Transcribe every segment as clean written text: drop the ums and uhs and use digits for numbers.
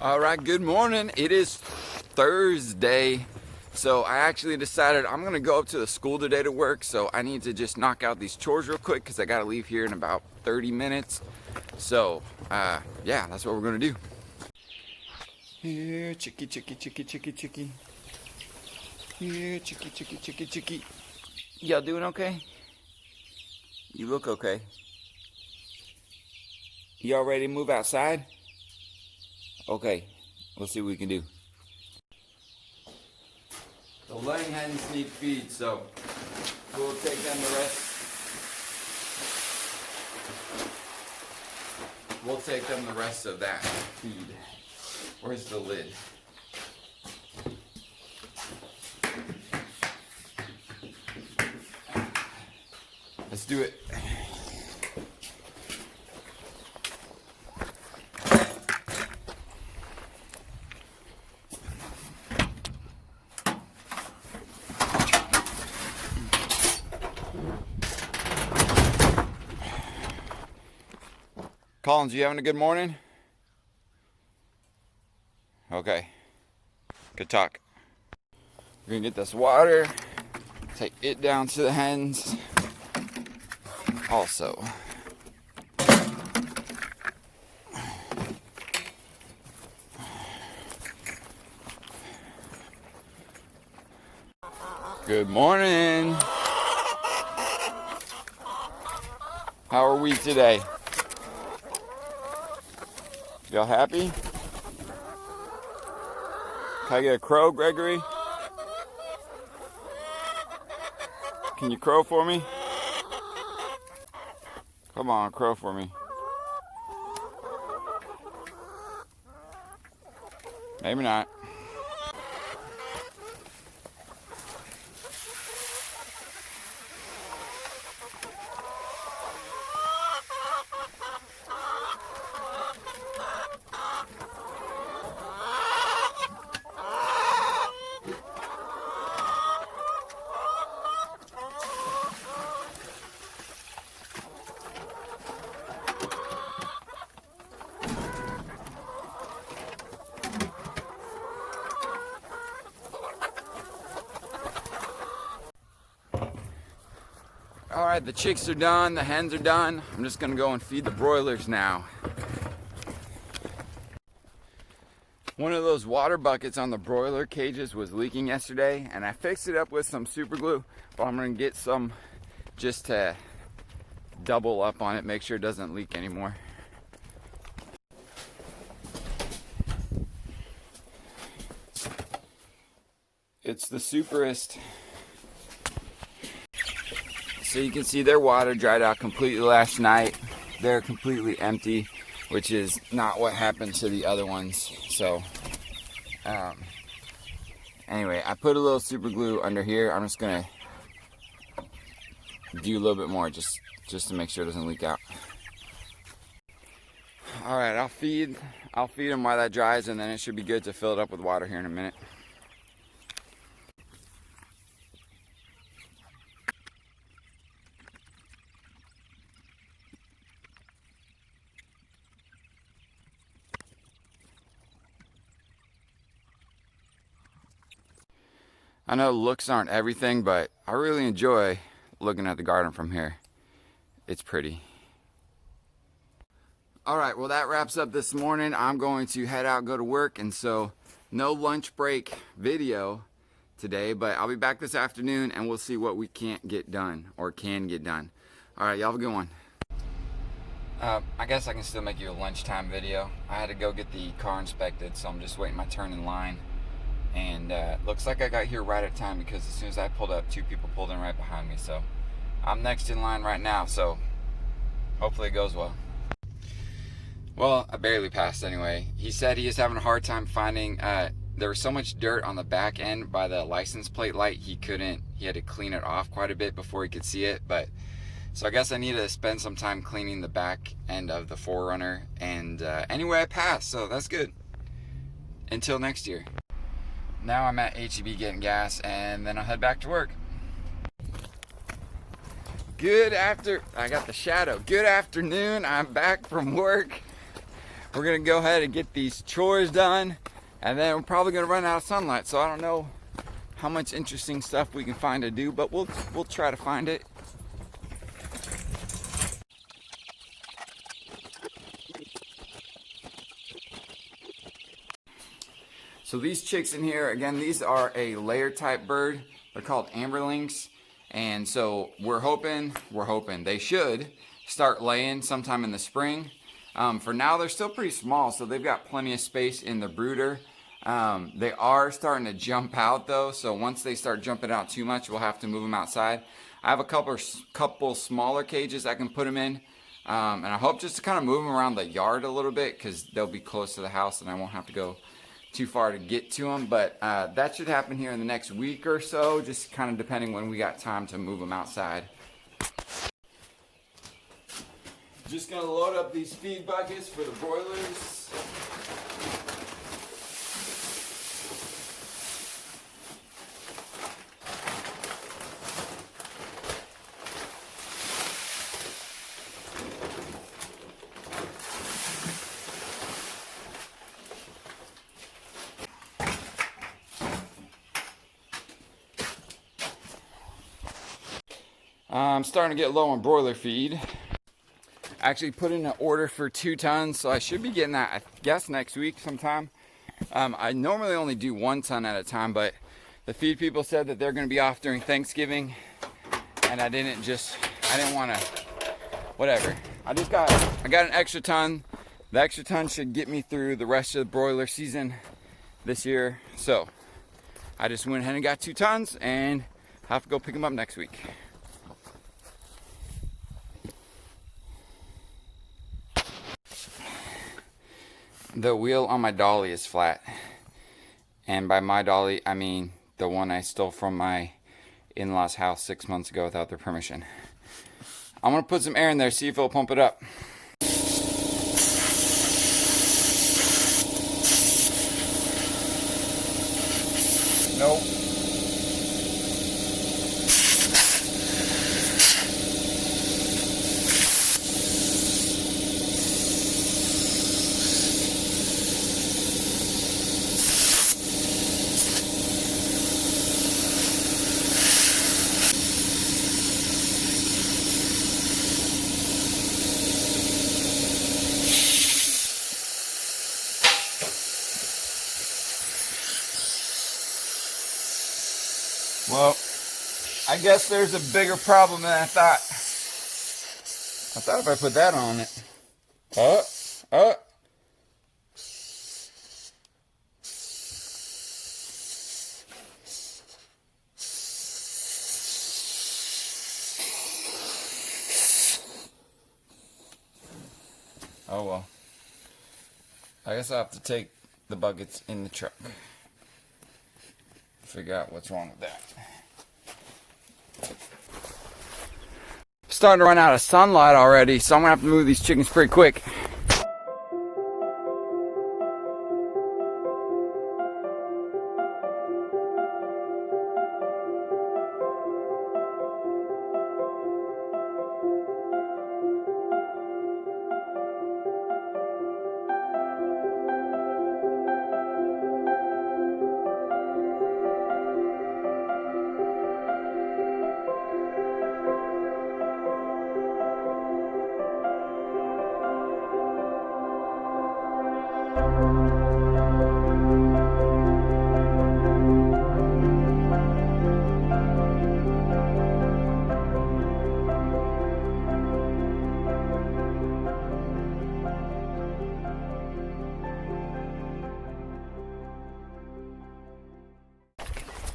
All right, good morning. It is Thursday. So I actually decided I'm gonna go up to the school today to work. So I need to just knock out these chores real quick because I gotta leave here in about 30 minutes. So yeah, that's what we're gonna do. Here, chicky, chicky, chicky, chicky, chicky. Here, chicky, chicky, chicky, chicky. Y'all doing okay? You look okay. Y'all ready to move outside? Okay, let's see what we can do. The laying hens need feed, so we'll take them the rest. We'll take them the rest of that feed. Where's the lid? Let's do it. Collins, you having a good morning? Okay. Good talk. We're gonna get this water, take it down to the hens. Also, good morning. How are we today? Y'all happy? Can I get a crow, Gregory? Can you crow for me? Come on, crow for me. Maybe not. All right, the chicks are done, the hens are done. I'm just gonna go and feed the broilers now. One of those water buckets on the broiler cages was leaking yesterday, and I fixed it up with some super glue, but I'm gonna get some just to double up on it, make sure it doesn't leak anymore. It's the Superest. So you can see their water dried out completely last night. They're completely empty, which is not what happened to the other ones. So anyway, I put a little super glue under here. I'm just gonna do a little bit more just to make sure it doesn't leak out. All right, I'll feed them while that dries, and then it should be good to fill it up with water here in a minute. I know looks aren't everything, but I really enjoy looking at the garden from here. It's pretty. All right, well that wraps up this morning. I'm going to head out, go to work, and so no lunch break video today, but I'll be back this afternoon and we'll see what we can't get done or can get done. All right, y'all have a good one. I guess I can still make you a lunchtime video. I had to go get the car inspected, so I'm just waiting my turn in line. And looks like I got here right at time because as soon as I pulled up, two people pulled in right behind me. So I'm next in line right now, so hopefully it goes well. Well, I barely passed anyway. He said he is having a hard time finding, there was so much dirt on the back end by the license plate light, he had to clean it off quite a bit before he could see it. But so I guess I need to spend some time cleaning the back end of the 4Runner. And anyway, I passed, so that's good. Until next year. Now I'm at H-E-B getting gas, and then I'll head back to work. I got the shadow. Good afternoon, I'm back from work. we're gonna go ahead and get these chores done, and then we're probably gonna run out of sunlight. So I don't know how much interesting stuff we can find to do, but we'll try to find it. So these chicks in here, again, these are a layer type bird. They're called amberlings. And so we're hoping they should start laying sometime in the spring. For now, they're still pretty small, so they've got plenty of space in the brooder. They are starting to jump out though, so once they start jumping out too much, we'll have to move them outside. I have a couple smaller cages I can put them in. And I hope just to kind of move them around the yard a little bit, because they'll be close to the house and I won't have to go too far to get to them. But that should happen here in the next week or so, just kind of depending when we got time to move them outside. Just gonna load up these feed buckets for the broilers. I'm starting to get low on broiler feed. Actually put in an order for 2 tons, so I should be getting that, I guess, next week sometime. I normally only do 1 ton at a time, but the feed people said that they're going to be off during Thanksgiving, and I didn't want to, whatever. I got an extra ton. The extra ton should get me through the rest of the broiler season this year. So I just went ahead and got 2 tons, and I have to go pick them up next week. The wheel on my dolly is flat, and by my dolly I mean the one I stole from my in-laws house 6 months ago without their permission. I'm gonna put some air in there, see if it'll pump it up. Nope. Well, I guess there's a bigger problem than I thought. I thought if I put that on it. Oh well. I guess I'll have to take the buckets in the truck. Figure out what's wrong with that. Starting to run out of sunlight already, so I'm gonna have to move these chickens pretty quick.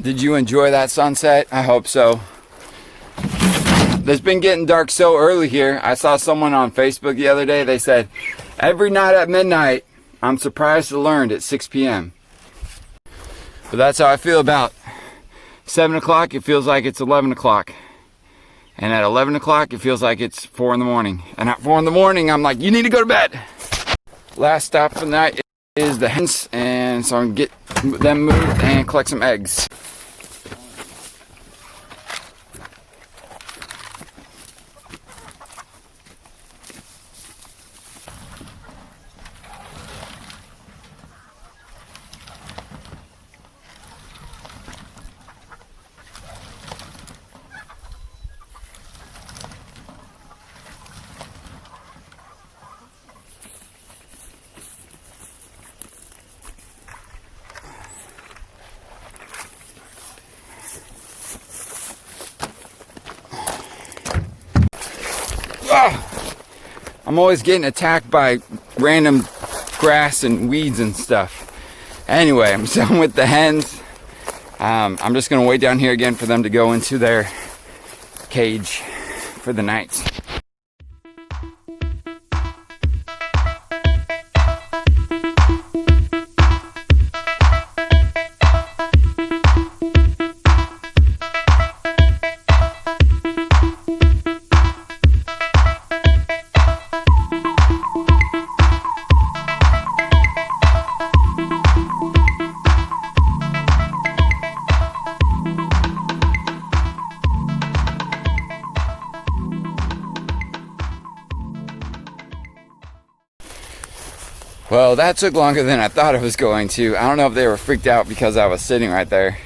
Did you enjoy that sunset? I hope so. It's been getting dark so early here. I saw someone on Facebook the other day. They said, every night at midnight, I'm surprised to learn at 6 p.m. But that's how I feel about 7 o'clock. It feels like it's 11 o'clock. And at 11 o'clock, it feels like it's 4 in the morning. And at 4 in the morning, I'm like, you need to go to bed. Last stop for the night is the hens. And so I'm going to get them moved and collect some eggs. I'm always getting attacked by random grass and weeds and stuff. Anyway, I'm done with the hens. I'm just gonna wait down here again for them to go into their cage for the night. Well, that took longer than I thought it was going to. I don't know if they were freaked out because I was sitting right there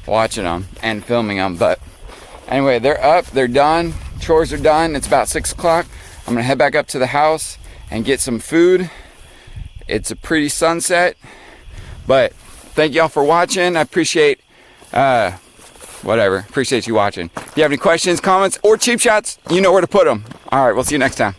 watching them and filming them, but anyway, they're up, they're done, chores are done. It's about 6 o'clock. I'm gonna head back up to the house and get some food. It's a pretty sunset, but thank y'all for watching. I appreciate appreciate you watching. If you have any questions, comments, or cheap shots, you know where to put them. All right, we'll see you next time.